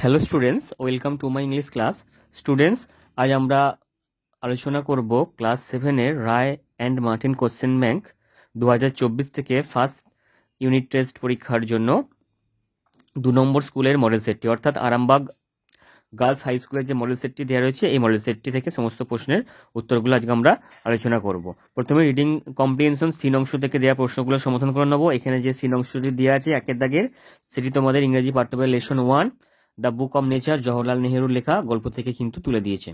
Hello students, welcome to my English class. Students, আজ আমরা আলোচনা করব ক্লাস 7-এর Ray and Martin question bank 2024 থেকে ফার্স্ট ইউনিট টেস্ট পরীক্ষার জন্য 2 নম্বর স্কুলের মডেল সেটটি, অর্থাৎ আরামবাগ গার্লস হাই স্কুলের যে মডেল সেটটি দেওয়া রয়েছে, এই মডেল সেটটি থেকে সমস্ত প্রশ্নের উত্তরগুলো আজকে আমরা আলোচনা করব। প্রথমে রিডিং কম্প্রিহেনশন সিন অংশ থেকে দেওয়া প্রশ্নগুলো সমাধান করে নেবো। এখানে যে সিন অংশটি দেওয়া আছে একের দাগের, সেটি তোমাদের ইংরেজি পাঠ্য বইয়ের lesson 1 the book of nature Jawaharlal নেহেরুর লেখা গল্প থেকে কিন্তু তুলে দিয়েছে।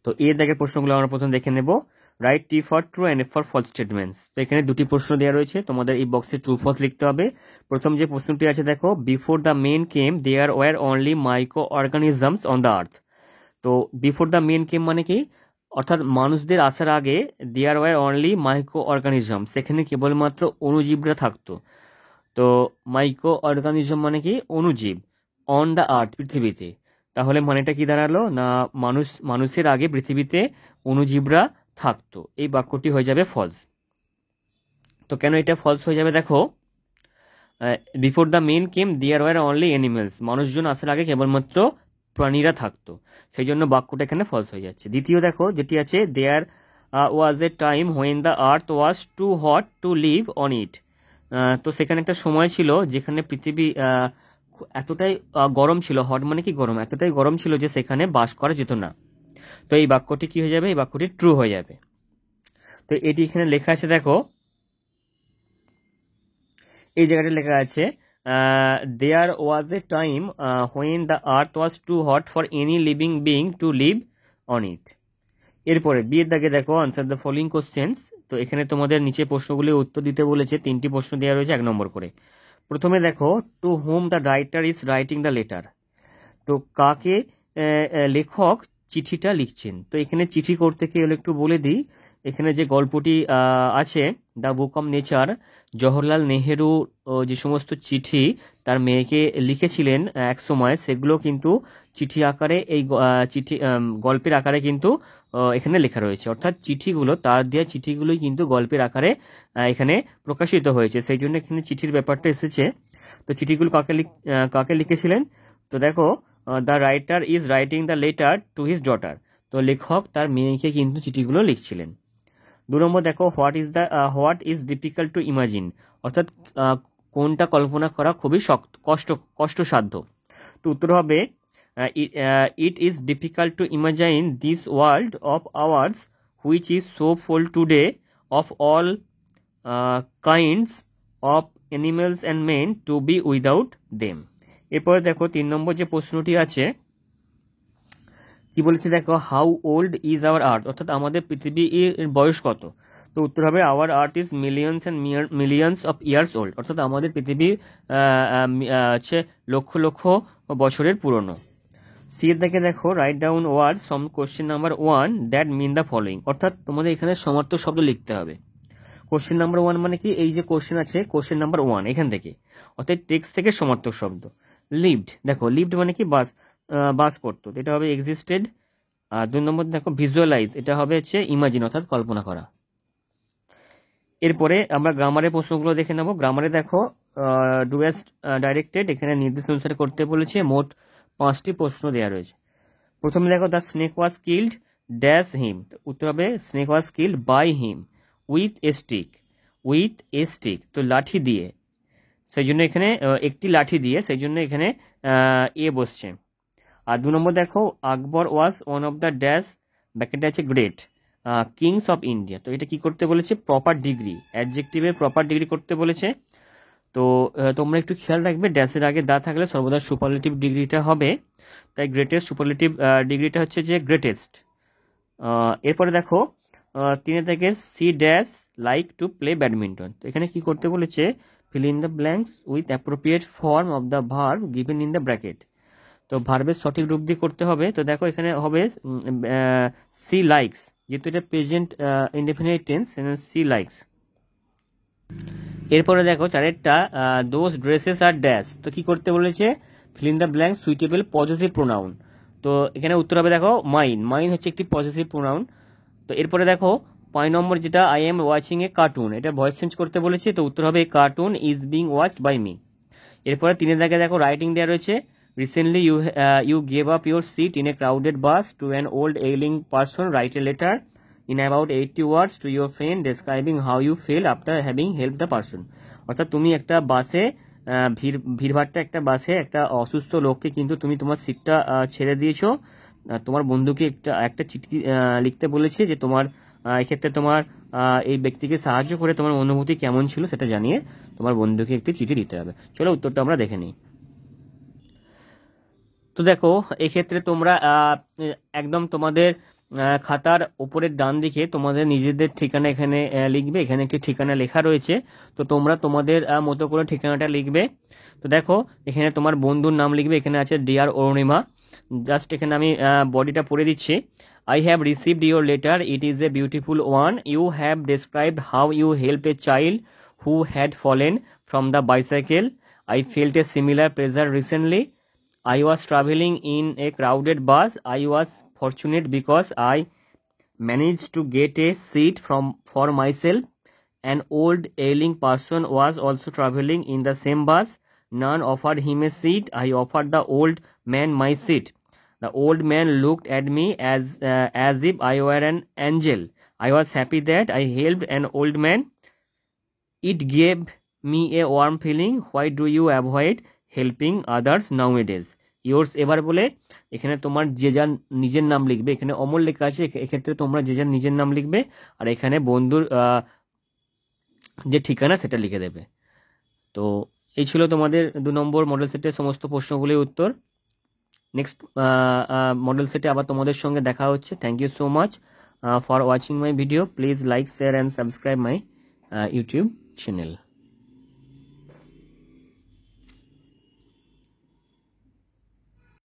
তো এর দাগের প্রশ্নগুলো আমরা প্রথম দেখে নেব। Right T for true and F for false statements. তো এখানে দুটি প্রশ্ন দেওয়া রয়েছে, তোমাদের এই বক্সে ট্রু ফলস লিখতে হবে। প্রথম যে প্রশ্নটি আছে দেখো, before the men came there were only microorganisms on the earth. তো বিফোর দ্য মেন কেম মানে কি, অর্থাৎ মানুষদের আসার আগে there were only microorganism, সেখানে কেবলমাত্র অণুজীবরা থাকতো। তো মাইক্রো অর্গানিজম মানে কি, অণুজীব, অন দ্য আর্থ, পৃথিবীতে। তাহলে মানেটা কি দাঁড়ালো না, মানুষের আগে পৃথিবীতে অণুজীবরা থাকতো। এই বাক্যটি হয়ে যাবে ফলস। তো কেন এটা ফলস হয়ে যাবে দেখো, before the men came there were only animals, মানুষজন আসার আগে কেবলমাত্র প্রাণীরা থাকতো, সেই জন্য বাক্যটা এখানে ফলস হয়ে যাচ্ছে। দ্বিতীয় দেখো যেটি আছে, there was a time when the earth was too hot to live on it. তো সেখানে একটা সময় ছিল যেখানে পৃথিবী এতটাই গরম ছিল, হট মানে কি গরম, এতটাই গরম ছিল যে সেখানে বাস করা যেত না। তো এই বাক্যটি কি হয়ে যাবে, এই বাক্যটি ট্রু হয়ে যাবে। তো এটি এখানে লেখা আছে দেখো, এই জায়গাটা লেখা আছে there was a time when the earth was too hot for any living being to live on it. এরপরে বিয়ের দাগে দেখো, আনসার দ্য ফলোইং কোশ্চেন্স। তো এখানে তোমাদের নিচে প্রশ্নগুলি উত্তর দিতে বলেছে, 3টি প্রশ্ন দেওয়া রয়েছে 1 নম্বর করে। প্রথমে দেখো, to whom the writer is writing the letter. তো কাকে লেখক চিঠিটা লিখছেন। তো এখানে চিঠি করতে গেলে একটু বলে দিই, এখানে যে গল্পটি আছে the book of nature, Jawaharlal Nehru যে সমস্ত চিঠি তার মেয়েকে লিখেছিলেন এক সময়, সেগুলো কিন্তু চিঠি আকারে, এই চিঠি গল্পের আকারে কিন্তু এখানে লেখা রয়েছে। অর্থাৎ চিঠিগুলো, তার দেওয়া চিঠিগুলোই কিন্তু গল্পের আকারে এখানে প্রকাশিত হয়েছে, সেই জন্য এখানে চিঠির ব্যাপারটা এসেছে। তো চিঠিগুলো কাকে লিখেছিলেন, তো দেখো, the writer is writing the letter to his daughter. তো লেখক তার মেয়েকে কিন্তু চিঠিগুলো লিখছিলেন। 2 নম্বর দেখো, what is difficult to imagine, অর্থাৎ কোনটা কল্পনা করা খুবই কষ্টসাধ্য। তো উত্তর হবে, it is difficult to imagine this world of ours which is so full today of all kinds of animals and men to be without them. এরপরে দেখো 3 নম্বর যে প্রশ্নটি আছে, কি বলেছে দেখো, how old is our earth, অর্থাৎ আমাদের পৃথিবীর বয়স কত। তো উত্তর হবে, our earth is millions and millions of years old, অর্থাৎ আমাদের পৃথিবী হচ্ছে লক্ষ লক্ষ বছরের পুরনো। সি এর দিকে দেখো, write down words from question number 1 that mean the following, অর্থাৎ তোমাদের এখানে সমার্থক শব্দ লিখতে হবে। কোশ্চেন নাম্বার 1 মানে কি, এই যে কোশ্চেন আছে কোশ্চেন নাম্বার 1 এখান থেকে, অর্থাৎ টেক্সট থেকে সমার্থক শব্দ। লিভড, দেখো লিভড মানে কি বাস করতো, এটা হবে এক্সিস্টেড। আর 2 নম্বর দেখো, ভিজুয়ালাইজ, এটা হবে হচ্ছে ইমাজিন, অর্থাৎ কল্পনা করা। এরপরে আমরা গ্রামারের প্রশ্নগুলো দেখে নেব। গ্রামারে দেখো, ডু অ্যাজ ডাইরেক্টেড, এখানে নির্দেশ অনুসারে করতে বলেছে। মোট 5টি প্রশ্ন দেওয়া রয়েছে। প্রথমে দেখো, the snake was killed dash him. উত্তর হবে, snake was killed by him with a stick, তো লাঠি দিয়ে, সেই জন্য এখানে একটি লাঠি দিয়ে, সেই জন্য এখানে বসছে। আর 2 নম্বর দেখো, Akbar was one of the dash, ব্যাকেটে আছে গ্রেট কিংস অফ ইন্ডিয়া। তো এটা কি করতে বলেছে, প্রপার ডিগ্রি, অ্যাডজেক্টিভের প্রপার ডিগ্রি করতে বলেছে। তো তোমরা একটু খেয়াল রাখবে, ড্যাশের আগে দা থাকলে সর্বদা সুপারলেটিভ ডিগ্রিটা হবে, তাই গ্রেটেস্ট সুপারলেটিভ ডিগ্রিটা হচ্ছে যে গ্রেটেস্ট। এরপরে দেখো 3 থেকে, C dash like to play badminton. তো এখানে কি করতে বলেছে, fill in the blanks with appropriate form of the verb given in the bracket। তো ভার্বের সঠিক রূপ দিয়ে করতে হবে। তো দেখো এখানে হবে সি লাইকস, যেহেতু এটা present indefinite tense, she likes. এরপরে দেখো 4টা, দোজ ড্রেসেস আর ড্যাশ। তো কি করতে বলেছে, fill in the blanks suitable possessive pronoun. তো এখানে উত্তর হবে দেখো, মাইন হচ্ছে একটি পজেসিভ প্রোনাউন। তো এরপরে দেখো 5 নম্বর যেটা, I am watching a cartoon, এটা ভয়েস চেঞ্জ করতে বলেছে। তো উত্তর হবে, cartoon is being watched by me. এরপরে 3 দাগে দেখো রাইটিং দেওয়া রয়েছে, recently you gave up your seat in a crowded bus to an old ailing person, write a letter in about 80 words to your friend describing how you feel after having helped the person। অর্থাৎ তুমি একটা বাসে ভিড়ভাট্টা একটা বাসে একটা অসুস্থ লোককে কিন্তু তুমি তোমার সিটটা ছেড়ে দিয়েছো, তোমার বন্ধুকে একটা চিঠি লিখতে বলেছে যে তোমার এক্ষেত্রে তোমার এই ব্যক্তিকে সাহায্য করে তোমার অনুভূতি কেমন ছিল সেটা জানিয়ে তোমার বন্ধুকে একটি চিঠি দিতে হবে। চলো উত্তরটা আমরা দেখে নিই। তো দেখো এক্ষেত্রে তোমরা একদম তোমাদের খাতার উপরের ডান দিকে তোমাদের নিজেদের ঠিকানা এখানে লিখবে, এখানে একটি ঠিকানা লেখা রয়েছে, তো তোমরা তোমাদের মতো করে ঠিকানাটা লিখবে। তো দেখো এখানে তোমার বন্ধুর নাম লিখবে, এখানে আছে ডিয়ার অরুণিমা, জাস্ট এখানে আমি বডিটা পড়ে দিচ্ছি। I have received your letter. It is a beautiful one. You have described how you helped a child who had fallen from the bicycle. I felt a similar pressure recently. I was traveling in a crowded bus. I was fortunate because I managed to get a seat for myself. An old ailing person was also traveling in the same bus. None offered him a seat. I offered the old man my seat. The old man looked at me as if I were an angel. I was happy that I helped an old man. It gave me a warm feeling. Why do you avoid helping others nowadays? Yours এবার বলে এখানে তোমার যে যার নিজের নাম লিখবে, এখানে অমল লেখা আছে, এক্ষেত্রে তোমরা যে যার নিজের নাম লিখবে আর এখানে বন্ধুর যে ঠিকানা সেটা লিখে দেবে। তো এই ছিল তোমাদের 2 নম্বর মডেল সেটের সমস্ত প্রশ্নগুলির উত্তর। নেক্সট মডেল সেটে আবার তোমাদের সঙ্গে দেখা হচ্ছে। Thank you so much for watching my video. Please like, share and subscribe my YouTube channel.